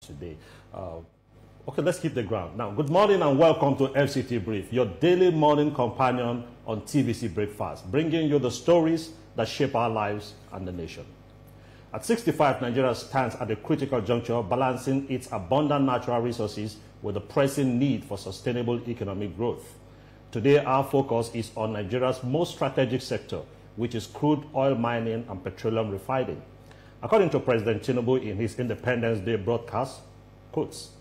today. Okay, let's hit the ground. Now, good morning and welcome to FCT Brief, your daily morning companion on TVC Breakfast, bringing you the stories that shape our lives and the nation. At 65, Nigeria stands at a critical juncture, balancing its abundant natural resources with the pressing need for sustainable economic growth. Today, our focus is on Nigeria's most strategic sector, which is crude oil mining and petroleum refining. According to President Tinubu in his Independence Day broadcast, quotes,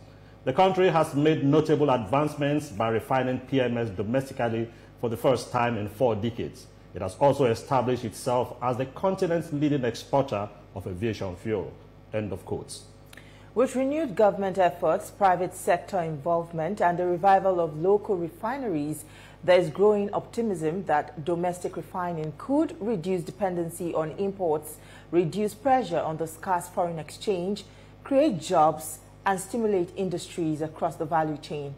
"The country has made notable advancements by refining PMS domestically for the first time in 4 decades. It has also established itself as the continent's leading exporter of aviation fuel." End of quotes. With renewed government efforts, private sector involvement, and the revival of local refineries, there is growing optimism that domestic refining could reduce dependency on imports, reduce pressure on the scarce foreign exchange, create jobs, and stimulate industries across the value chain.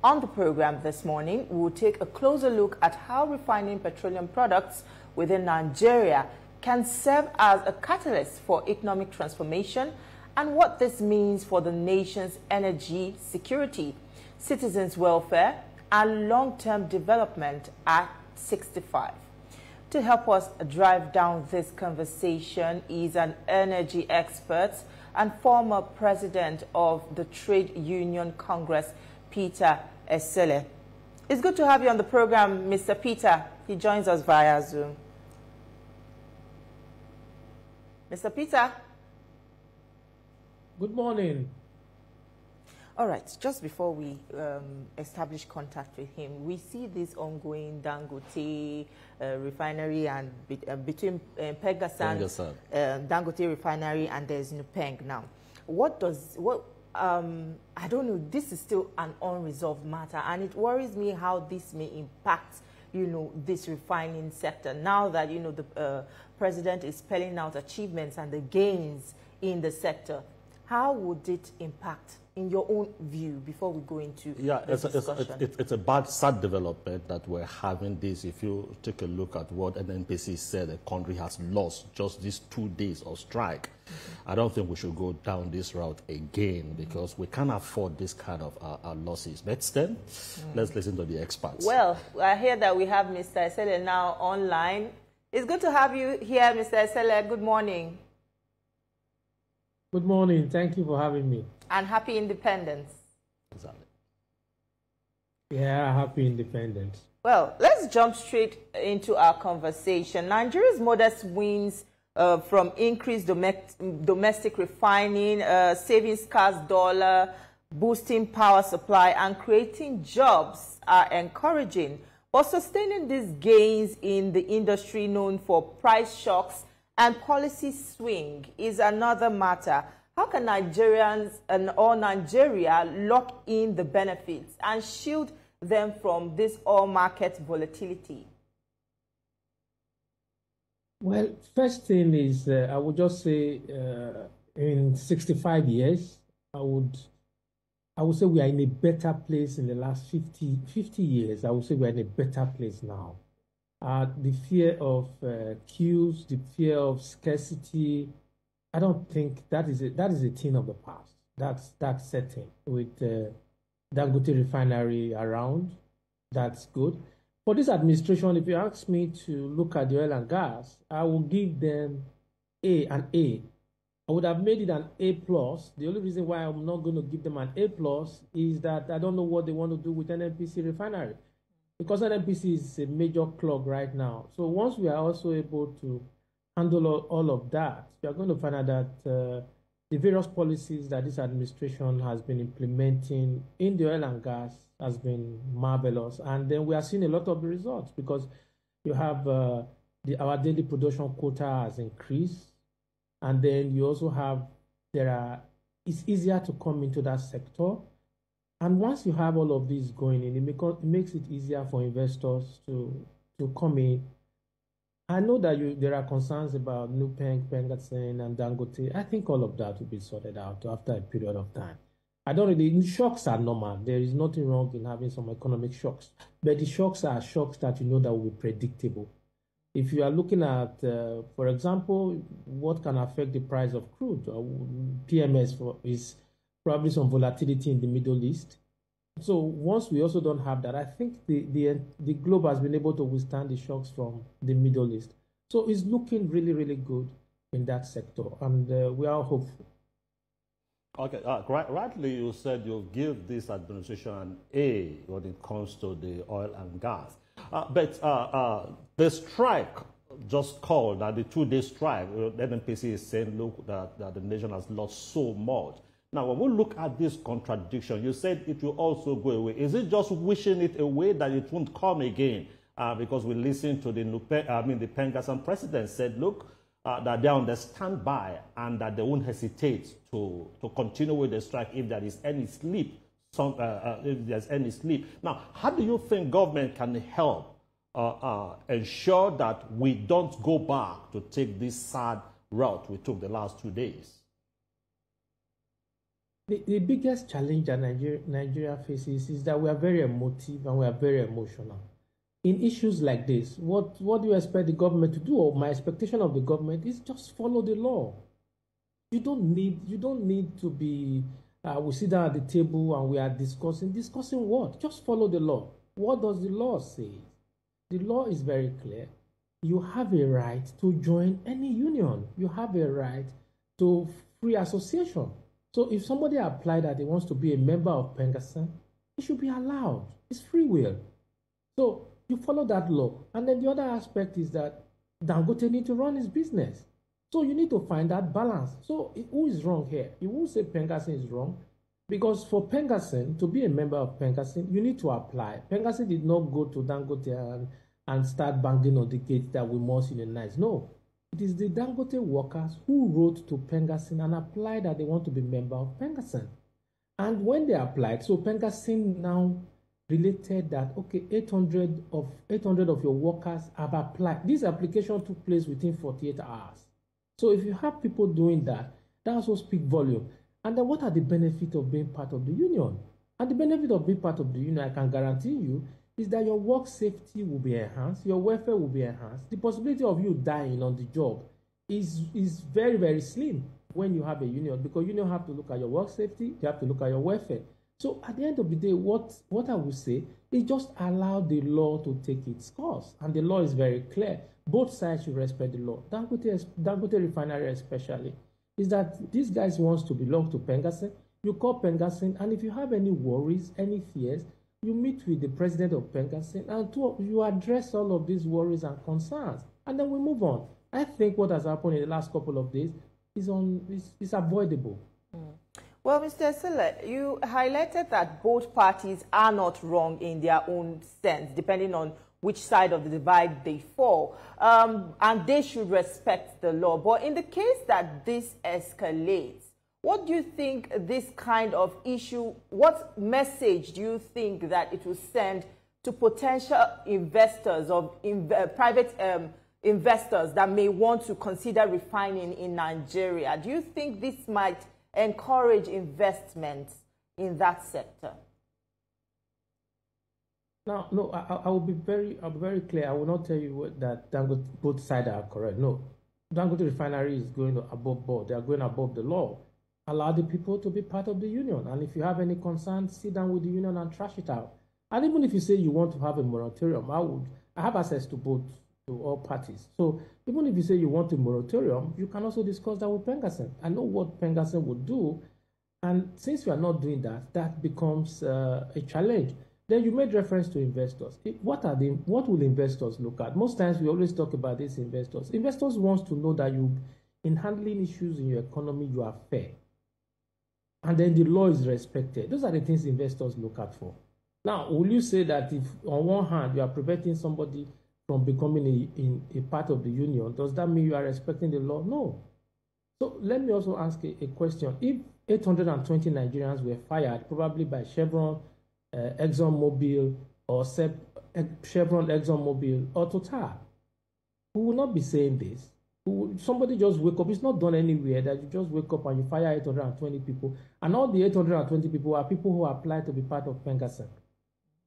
On the program this morning, we will take a closer look at how refining petroleum products within Nigeria can serve as a catalyst for economic transformation and what this means for the nation's energy security, citizens' welfare, and long-term development at 65. To help us drive down this conversation is an energy expert and former president of the Trade Union Congress, Peter Esele. It's good to have you on the program, Mr. Peter. He joins us via Zoom. Mr. Peter. Good morning. All right, just before we establish contact with him, we see this ongoing Dangote refinery and between Pegasan, Dangote refinery, and there's Nupeng now. I don't know, this is still an unresolved matter, and it worries me how this may impact, this refining sector. Now that, the president is spelling out achievements and the gains in the sector, how would it impact, in your own view, before we go into discussion? It's a bad, sad development that we're having this. If you take a look at what NNPC said, the country has lost just these 2 days of strike. I don't think we should go down this route again because we can't afford this kind of losses. But then, let's listen to the experts. Well, I hear that we have Mr. Esele now online. It's good to have you here, Mr. Esele. Good morning. Good morning. Thank you for having me. And happy independence. Exactly. Yeah, happy independence. Well, let's jump straight into our conversation. Nigeria's modest wins from increased domestic refining, saving scarce dollar, boosting power supply, and creating jobs are encouraging. But sustaining these gains in the industry known for price shocks and policy swing is another matter. How can Nigerians or Nigeria lock in the benefits and shield them from this oil market volatility? Well, first thing is, I would just say, in 65 years, I would say we are in a better place in the last 50 years. I would say we are in a better place now. The fear of queues, the fear of scarcity, I don't think that is a thing of the past. That's setting with Dangote refinery around. That's good. For this administration, if you ask me to look at the oil and gas, I will give them an A. I would have made it an A+. The only reason why I'm not going to give them an A+ is that I don't know what they want to do with NNPC refinery. Because NNPC is a major clog right now. So once we are also able to handle all of that, we are going to find out that the various policies that this administration has been implementing in the oil and gas has been marvelous. And then we are seeing a lot of the results because you have our daily production quota has increased. And then you also have, it's easier to come into that sector. And once you have all of this going in, it makes it easier for investors to come in. I know that there are concerns about Nupeng, Pegasan, and Dangote. I think all of that will be sorted out after a period of time. Shocks are normal. There is nothing wrong in having some economic shocks. But the shocks are shocks that that will be predictable. If you are looking at, for example, what can affect the price of crude, PMS is probably some volatility in the Middle East. So once we also don't have that, I think the globe has been able to withstand the shocks from the Middle East. So it's looking really, really good in that sector, and we are hopeful. Okay, rightly you said you'll give this administration an A when it comes to the oil and gas. But the strike just called, the two-day strike, the NNPC is saying, look, that the nation has lost so much. Now, when we look at this contradiction, you said it will also go away. Is it just wishing it away that it won't come again? Because we listened to the Pengassan president said, look, that they're on the standby and that they won't hesitate to continue with the strike if there is any sleep. If there's any sleep. Now, how do you think government can help ensure that we don't go back to take this sad route we took the last 2 days? The biggest challenge that Nigeria faces is that we are very emotive and we are very emotional. In issues like this, what do you expect the government to do? Or my expectation of the government is just follow the law. You don't need to be, we sit down at the table and we are discussing what? Just follow the law. What does the law say? The law is very clear. You have a right to join any union. You have a right to free association. So if somebody applied that he wants to be a member of Pengassan, it should be allowed. It's free will. So you follow that law. And then the other aspect is that Dangote need to run his business. So you need to find that balance. So who is wrong here? You won't say Pengassan is wrong, because for Pengassan to be a member of Pengassan, you need to apply. Pengassan did not go to Dangote and start banging on the gate that we must unionize. No. It is the Dangote workers who wrote to Pengassan and applied that they want to be member of Pengassan. And when they applied, so Pengassan now related that, okay, 800 of your workers have applied. This application took place within 48 hours. So if you have people doing that, that also speaks volume. And then what are the benefits of being part of the union? And the benefit of being part of the union, I can guarantee you, is that your work safety will be enhanced, your welfare will be enhanced. The possibility of you dying on the job is very, very slim when you have a union, because you don't have to look at your work safety, you have to look at your welfare. So at the end of the day, what I would say is just allow the law to take its course. And the law is very clear. Both sides should respect the law. Dangote Refinery especially, is that these guys wants to belong to Pengassan. You call Pengassan, and if you have any worries, any fears, you meet with the president of Pengassan and you address all of these worries and concerns, and then we move on. I think what has happened in the last couple of days is avoidable. Well, Mr. Sile, you highlighted that both parties are not wrong in their own sense, depending on which side of the divide they fall, and they should respect the law. But in the case that this escalates, what do you think this kind of issue, what message do you think that it will send to potential investors or private investors that may want to consider refining in Nigeria? Do you think this might encourage investment in that sector? No, I will be very clear. I will not tell you that Dangote, both sides are correct. No, Dangote Refinery is going above board. They are going above the law. Allow the people to be part of the union. And if you have any concerns, sit down with the union and trash it out. And even if you say you want to have a moratorium, I have access to all parties. So even if you say you want a moratorium, you can also discuss that with Pengassan. I know what Pengassan would do. And since we are not doing that, that becomes a challenge. Then you made reference to investors. What will investors look at? Most times we always talk about these investors. Investors want to know that in handling issues in your economy, you are fair. And then the law is respected. Those are the things investors look out for. Now, will you say that if on one hand you are preventing somebody from becoming a part of the union, does that mean you are respecting the law? No. So let me also ask a question. If 820 Nigerians were fired, probably by Chevron, ExxonMobil, or Chevron, ExxonMobil, or Total, who will not be saying this? Somebody just wake up. It's not done anywhere that you just wake up and you fire 820 people. And all the 820 people are people who apply to be part of Pengassan.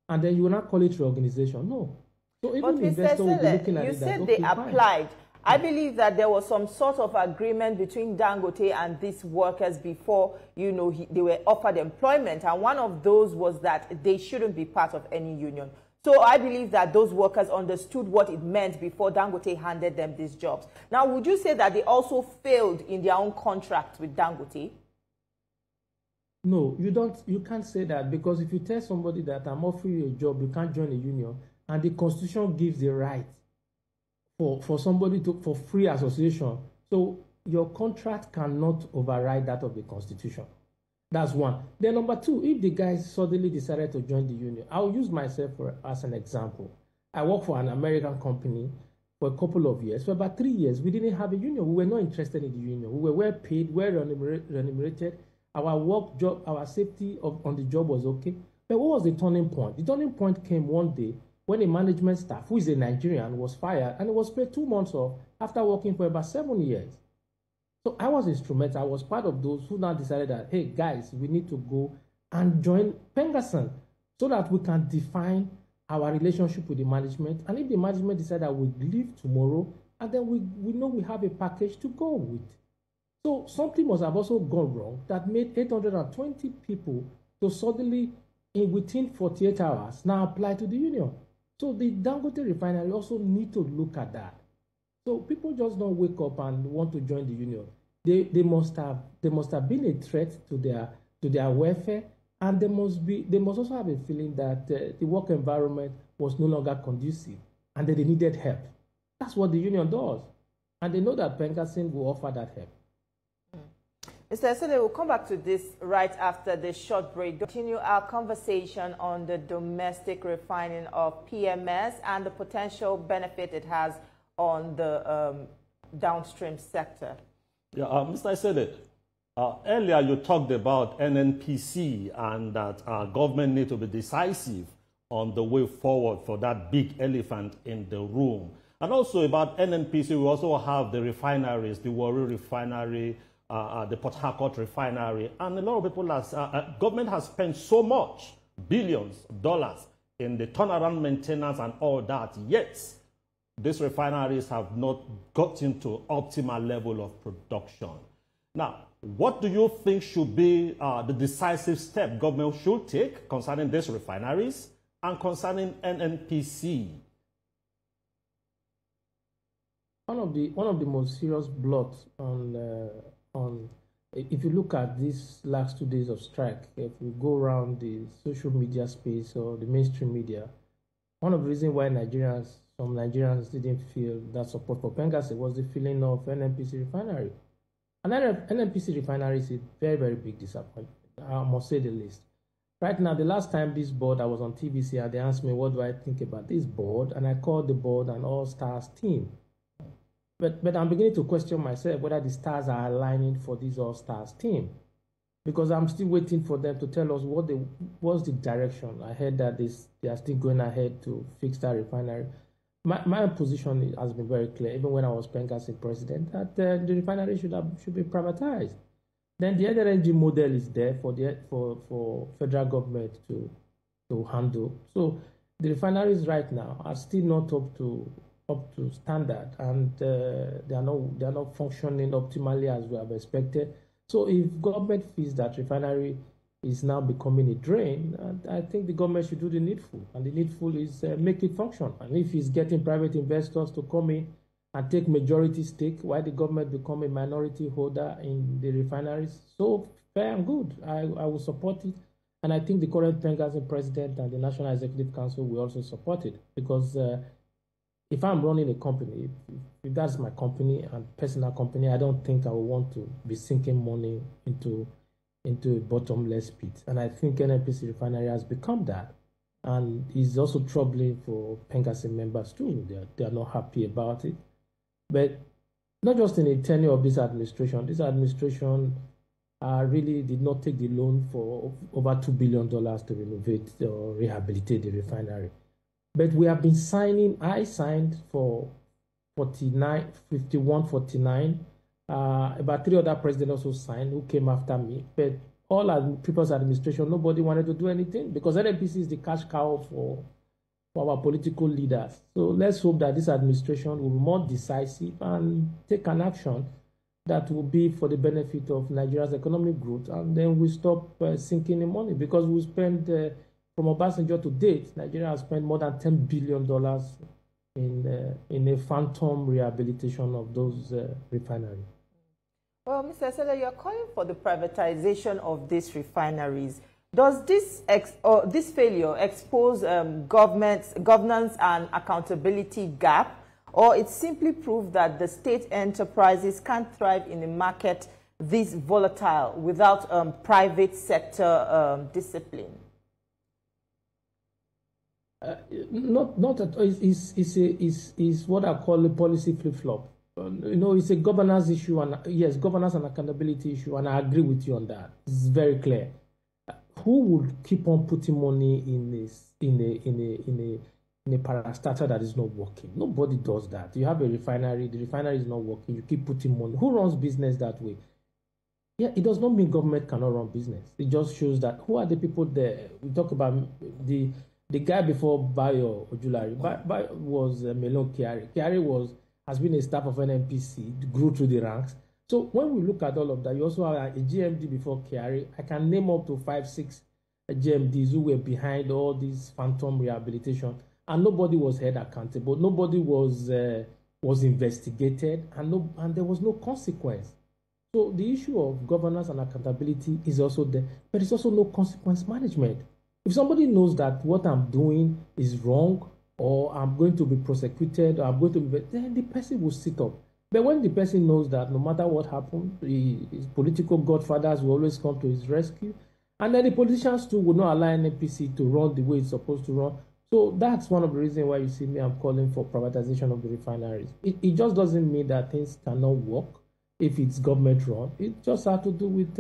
And then you will not call it reorganization. No. So even investors will be looking at it. You said they applied. I believe that there was some sort of agreement between Dangote and these workers before, you know, they were offered employment. And one of those was that they shouldn't be part of any union. So I believe that those workers understood what it meant before Dangote handed them these jobs. Now, would you say that they also failed in their own contract with Dangote? No, you can't say that, because if you tell somebody that I'm offering you a job, you can't join a union, and the Constitution gives the right for somebody for free association. So your contract cannot override that of the Constitution. That's one. Then number two, if the guys suddenly decided to join the union, I'll use myself as an example. I worked for an American company for a couple of years. For about 3 years, we didn't have a union. We were not interested in the union. We were well paid, well remunerated. Our work job, our safety on the job was okay. But what was the turning point? The turning point came one day when a management staff, who is a Nigerian, was fired, and it was paid 2 months off after working for about 7 years. So I was instrumental. I was part of those who now decided that, hey, guys, we need to go and join Pengassan so that we can define our relationship with the management. And if the management decide that we leave tomorrow, and then we know we have a package to go with. So something must have also gone wrong that made 820 people to suddenly, within 48 hours, now apply to the union. So the Dangote refinery also need to look at that. So people just don't wake up and want to join the union. They must have been a threat to their welfare, and they must also have a feeling that the work environment was no longer conducive and that they needed help. That's what the union does, and they know that Pengassan will offer that help. Mr. Esele, we'll come back to this right after this short break. Continue our conversation on the domestic refining of PMS and the potential benefit it has on the downstream sector. Yeah, Mr. Esele, earlier you talked about NNPC and that government need to be decisive on the way forward for that big elephant in the room. And also about NNPC, we also have the refineries, the Warri refinery, the Port Harcourt refinery, and a lot of people, government has spent so much, billions of dollars in the turnaround maintenance and all that, yet these refineries have not gotten to optimal level of production. Now, what do you think should be the decisive step government should take concerning these refineries and concerning NNPC? One of the most serious blots on if you look at these last 2 days of strike, if you go around the social media space or the mainstream media, one of the reasons why some Nigerians didn't feel that support for Pengassan was the feeling of NNPC refinery. And NNPC refinery is a very, very big disappointment, I must say the least. Right now, the last time this board, I was on TVC, and they asked me, what do I think about this board? And I called the board an all-stars team. But I'm beginning to question myself whether the stars are aligning for this all-stars team, because I'm still waiting for them to tell us what's the direction. I heard that they are still going ahead to fix that refinery. My position has been very clear, even when I was Pengassan president, that the refinery should be privatized. Then the LNG model is there for federal government to handle. So the refineries right now are still not up to standard, and they are not functioning optimally as we have expected. So if government feels that refinery is now becoming a drain, I think the government should do the needful, and the needful is make it function. And if it's getting private investors to come in and take majority stake while the government become a minority holder in the refineries, so fair and good. I will support it, and I think the current Pengassan president and the National Executive Council will also support it, because if I'm running a company, if that's my company and personal company, I don't think I would want to be sinking money into a bottomless pit. And I think NNPC refinery has become that. And it's also troubling for Pengassan members too. They are not happy about it. But not just in the tenure of this administration really did not take the loan for over $2 billion to renovate or rehabilitate the refinery. But we have been I signed for 5149. About 3 other presidents also signed who came after me. But all people's administration, nobody wanted to do anything, because NNPC is the cash cow for our political leaders. So let's hope that this administration will be more decisive and take an action that will be for the benefit of Nigeria's economic growth, and then we stop sinking in money, because we spend, from Obasanjo to date, Nigeria has spent more than $10 billion in a phantom rehabilitation of those refineries. Well, Mr. Esele, you're calling for the privatization of these refineries. Does this failure expose governance and accountability gap, or it simply proves that the state enterprises can't thrive in a market this volatile without private sector discipline? Not at all. It's what I call a policy flip-flop. It's a governance issue, and yes, governance and accountability issue, and I agree with you on that. It's very clear. Who would keep on putting money in a parastatal that is not working? Nobody does that. You have a refinery, the refinery is not working, you keep putting money. Who runs business that way? Yeah, it does not mean government cannot run business. It just shows that who are the people there. We talk about the guy before Bayo Ojulari. Bayo was Melon Kyari. Kyari has been a staff of NNPC, grew through the ranks. So when we look at all of that, you also have a GMD before Kyari. I can name up to 5-6 GMDs who were behind all this phantom rehabilitation, and nobody was held accountable. Nobody was investigated, and there was no consequence. So the issue of governance and accountability is also there, but it's also no consequence management. If somebody knows that what I'm doing is wrong, or I'm going to be prosecuted, or I'm going to be, then the person will sit up. But when the person knows that no matter what happens, his political godfathers will always come to his rescue, and then the politicians too will not allow NNPC to run the way it's supposed to run. So that's one of the reasons why you see me, I'm calling for privatization of the refineries. It just doesn't mean that things cannot work if it's government run. It just has to do with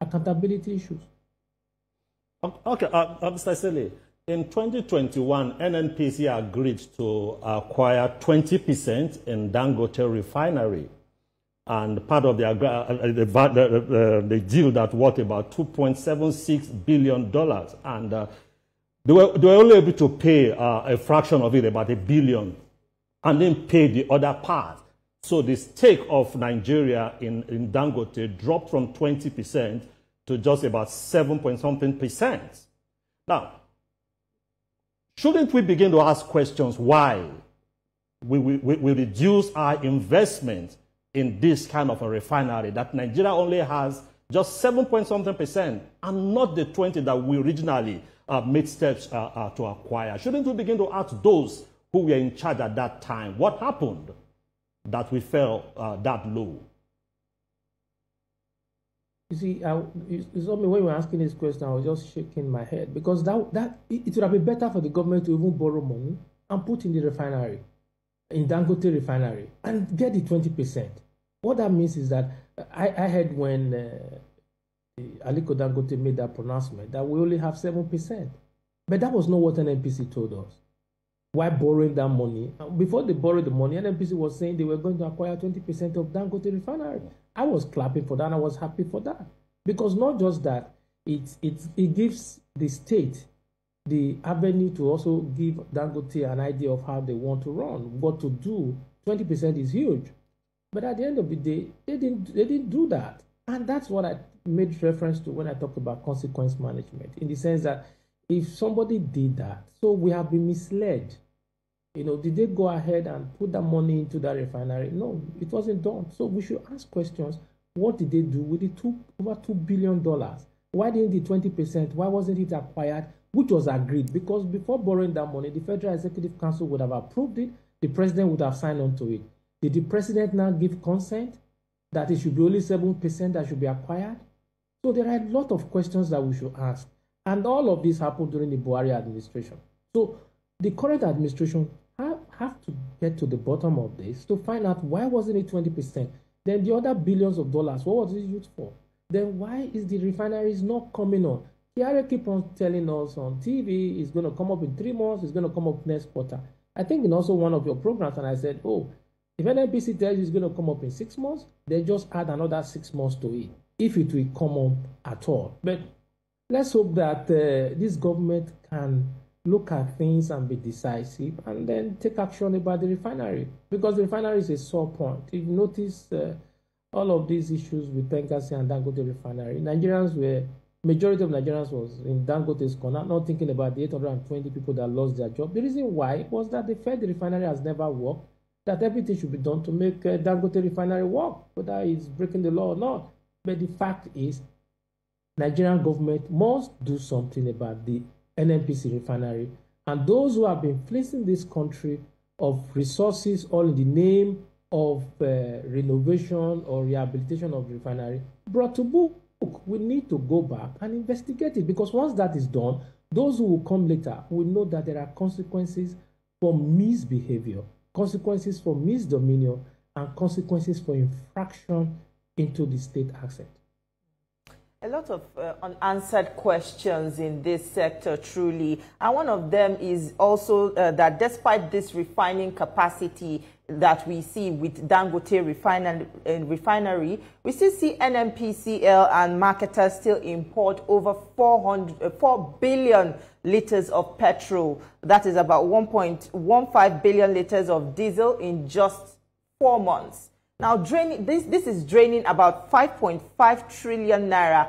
accountability issues. Okay, Mr. Esele, in 2021, NNPC agreed to acquire 20% in Dangote refinery, and part of the deal that worth about $2.76 billion, and they were only able to pay a fraction of it, about $1 billion, and then pay the other part. So the stake of Nigeria in Dangote dropped from 20% to just about 7-point-something%. Now, shouldn't we begin to ask questions why we reduce our investment in this kind of a refinery that Nigeria only has just 7-point-something% and not the 20 that we originally made steps to acquire? Shouldn't we begin to ask those who were in charge at that time, what happened that we fell that low? You see, you saw me when you were asking this question, I was just shaking my head, because it would have been better for the government to even borrow money and put in the refinery, in Dangote refinery, and get the 20%. What that means is that I heard when Aliko Dangote made that pronouncement that we only have 7%. But that was not what NNPC told us. Why borrowing that money? Before they borrowed the money, NNPC was saying they were going to acquire 20% of Dangote refinery. I was clapping for that, and I was happy for that. Because not just that, it gives the state the avenue to also give Dangote an idea of how they want to run, what to do. 20% is huge. But at the end of the day, they didn't do that. And that's what I made reference to when I talked about consequence management, in the sense that if somebody did that, so we have been misled. Did they go ahead and put that money into that refinery? No, it wasn't done. So we should ask questions. What did they do with the over $2 billion? Why didn't the 20%, why wasn't it acquired, which was agreed? Because before borrowing that money, the Federal Executive Council would have approved it. The president would have signed on to it. Did the president now give consent that it should be only 7% that should be acquired? So there are a lot of questions that we should ask. And all of this happened during the Buhari administration. So the current administration have to get to the bottom of this to find out why wasn't it 20%? Then the other billions of dollars, what was it used for? Then why is the refineries not coming on? Kyari keep on telling us on TV it's going to come up in 3 months, it's going to come up next quarter. I think in also one of your programs, and I said, if NNPC tells you it's going to come up in 6 months, then just add another 6 months to it, if it will come up at all. But let's hope that this government can look at things and be decisive, and then take action about the refinery, because the refinery is a sore point. If you notice all of these issues with Penkasi and Dangote refinery, majority of Nigerians was in Dangote's corner, not thinking about the 820 people that lost their job. The reason why was that they felt the refinery has never worked, that everything should be done to make Dangote refinery work, whether it's breaking the law or not. But the fact is, Nigerian government must do something about the NNPC refinery, and those who have been fleecing this country of resources all in the name of renovation or rehabilitation of the refinery brought to book. We need to go back and investigate it, because once that is done, those who will come later will know that there are consequences for misbehavior, consequences for misdemeanor, and consequences for infraction into the state asset. A lot of unanswered questions in this sector, truly. And one of them is also that despite this refining capacity that we see with Dangote refinery, we still see NNPCL and marketers still import over 4 billion liters of petrol. That is about 1.15 billion liters of diesel in just 4 months. Now, this is draining about 5.5 trillion naira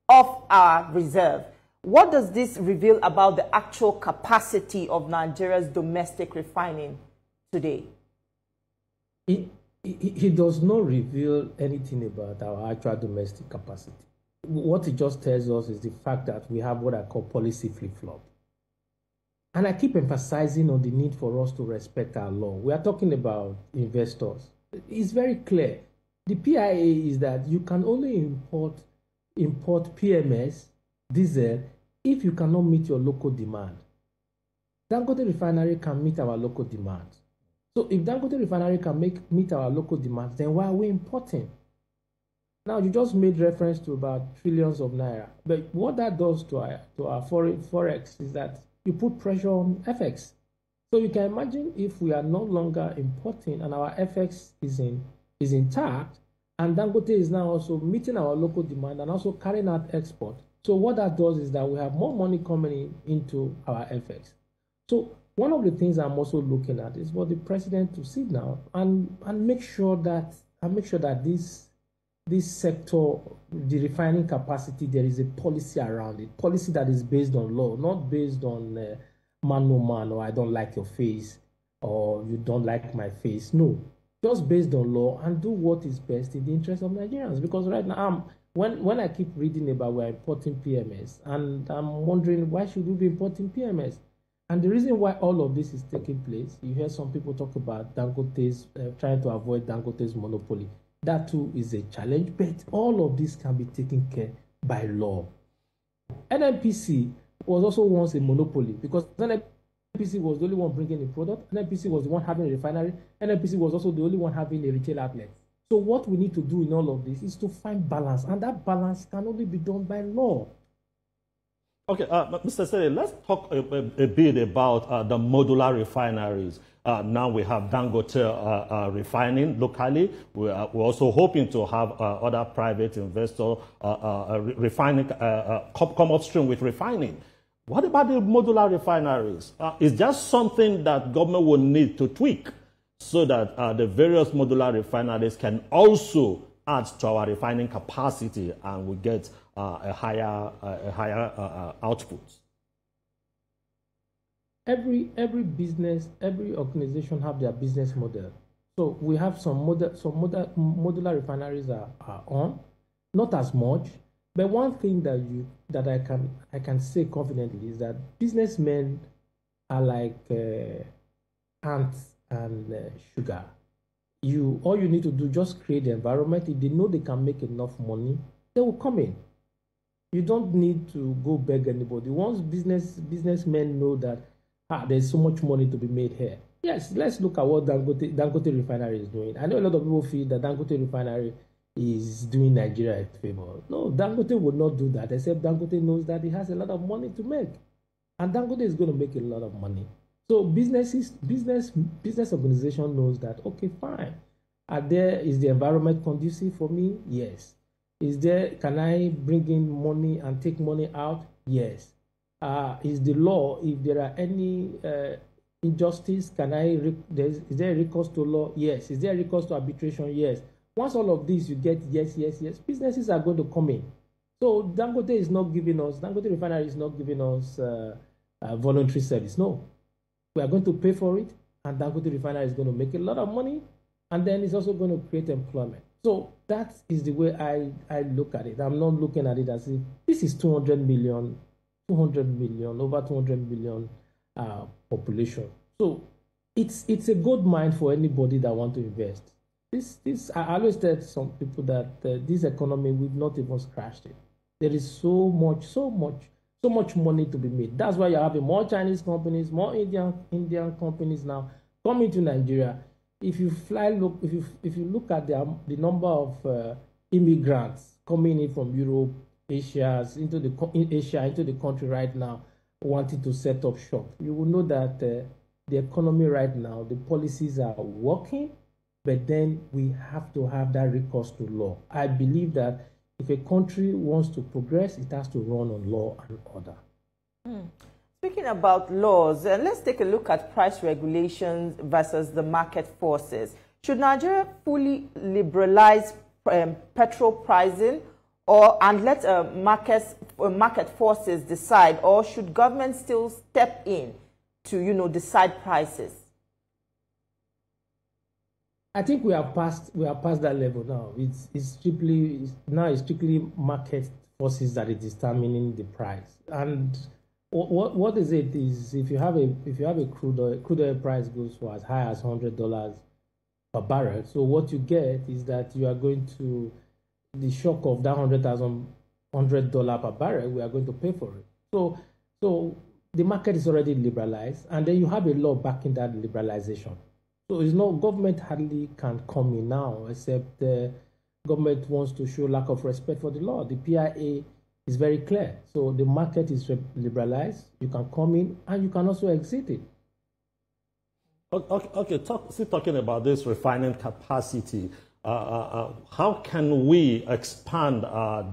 of our reserve. What does this reveal about the actual capacity of Nigeria's domestic refining today? It does not reveal anything about our actual domestic capacity. What it just tells us is the fact that we have what I call policy flip-flop. And I keep emphasizing on the need for us to respect our law. We are talking about investors. It's very clear. The PIA is that you can only import PMS, diesel, if you cannot meet your local demand. Dangote refinery can meet our local demand. So if Dangote refinery can meet our local demand, then why are we importing? Now, you just made reference to about trillions of naira. But what that does to our foreign forex is that you put pressure on FX. So you can imagine if we are no longer importing and our FX is intact, and Dangote is now also meeting our local demand and also carrying out export. So what that does is that we have more money coming into our FX. So one of the things I'm also looking at is for the president to sit down and make sure that this sector, the refining capacity, there is a policy around it, policy that is based on law, not based on man no man, or I don't like your face, or you don't like my face. No, just based on law, and do what is best in the interest of Nigerians. Because right now, when I keep reading about we're importing PMS, and I'm wondering, why should we be importing PMS? And the reason why all of this is taking place, you hear some people talk about Dangote's, trying to avoid Dangote's monopoly. That too is a challenge, but all of this can be taken care by law. NNPC was also once a monopoly, because NNPC was the only one bringing a product. NNPC was the one having a refinery. NNPC was also the only one having a retail outlet. So what we need to do in all of this is to find balance, and that balance can only be done by law. Okay, Mr. Sele, let's talk a bit about the modular refineries. Now we have Dangote refining locally. We're also hoping to have other private investors refining, come upstream with refining. What about the modular refineries? Is that something that government will need to tweak so that the various modular refineries can also add to our refining capacity and we get a higher output? Every business, every organization have their business model. So we have some modular refineries are on, not as much. But one thing that I can say confidently is that businessmen are like ants and sugar. All you need to do, just create the environment. If they know they can make enough money, they will come in. You don't need to go beg anybody. Once businessmen know that there's so much money to be made here. Yes, let's look at what Dangote refinery is doing. I know a lot of people feel that Dangote refinery is doing Nigeria a favor. No, Dangote would not do that, except Dangote knows that he has a lot of money to make. And Dangote is going to make a lot of money. So business organization knows that, okay, fine. Is the environment conducive for me? Yes. Can I bring in money and take money out? Yes. is the law. If there are any injustice, is there a recourse to law? Yes. Is there a recourse to arbitration? Yes. Once all of these you get yes, yes, yes, businesses are going to come in. So Dangote Refinery is not giving us voluntary service. No. We are going to pay for it, and Dangote Refinery is going to make a lot of money, and then it's also going to create employment. So that is the way I look at it. I'm not looking at it as if this is 200 million, over 200 million population. So it's a gold mine for anybody that want to invest. I always tell some people that this economy, we've not even scratched it. There is so much money to be made. That's why you're having more Chinese companies, more Indian companies now coming to Nigeria. If you look at the number of immigrants coming in from Europe, Asia into the country right now, wanting to set up shop, you will know that the economy right now, the policies are working, but then we have to have that recourse to law. I believe that if a country wants to progress, it has to run on law and order. Speaking about laws, let's take a look at price regulations versus the market forces. Should Nigeria fully liberalize petrol pricing and let market forces decide, or should government still step in to decide prices? I think we are past that level now. It's strictly market forces that is determining the price. And what is it is if you have a crude oil price goes for as high as $100 per barrel. So what you get is that you are going to the shock of that $100 per barrel. We are going to pay for it. So the market is already liberalized, and then you have a law backing that liberalization. So it's no government hardly can come in now, except the government wants to show lack of respect for the law. The PIA is very clear. So the market is liberalized. You can come in and you can also exit it. Okay. Still talking about this refining capacity. How can we expand our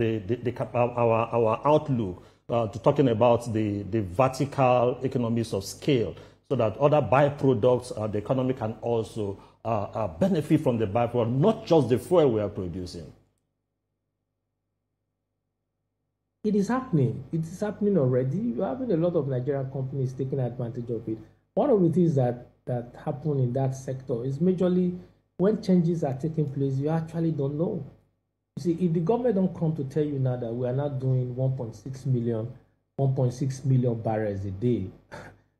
outlook to talking about the vertical economies of scale, so that other byproducts, the economy can also benefit from the byproduct, not just the fuel we are producing? It is happening. It is happening already. You're having a lot of Nigerian companies taking advantage of it. One of the things that happen in that sector is majorly when changes are taking place, you actually don't know. You see, if the government don't come to tell you now that we are not doing 1.6 million barrels a day,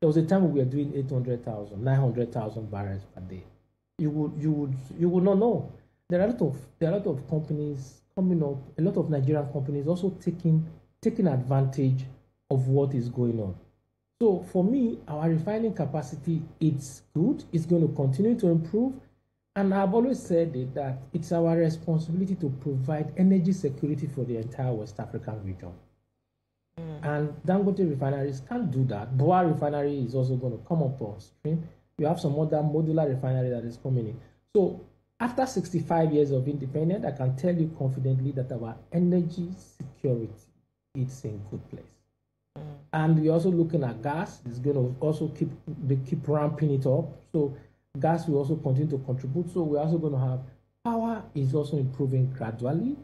there was a time when we were doing 800,000, 900,000 barrels per day. You would not know. There are a lot of companies coming up, a lot of Nigerian companies also taking advantage of what is going on. So for me, our refining capacity, it's good. It's going to continue to improve. And I've always said that it's our responsibility to provide energy security for the entire West African region. And Dangote refineries can't do that. Boa refinery is also going to come up on stream. You have some other modular refinery that is coming in. So after 65 years of independence, I can tell you confidently that our energy security is in good place. And we're also looking at gas. It's going to also keep ramping it up. So gas will also continue to contribute. So we're also going to have power is also improving gradually.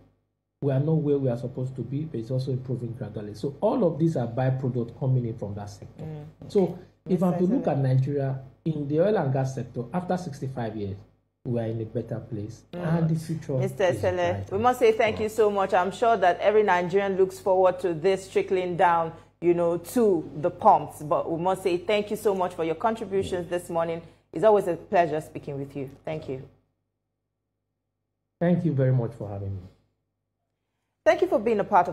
We are not where we are supposed to be, but it's also improving gradually. So all of these are byproducts coming in from that sector. So if I'm to look at Nigeria in the oil and gas sector, after 65 years, we are in a better place. And the future Mr. Esele, we must say thank you so much. I'm sure that every Nigerian looks forward to this trickling down, to the pumps. But we must say thank you so much for your contributions this morning. It's always a pleasure speaking with you. Thank you. Thank you very much for having me. Thank you for being a part of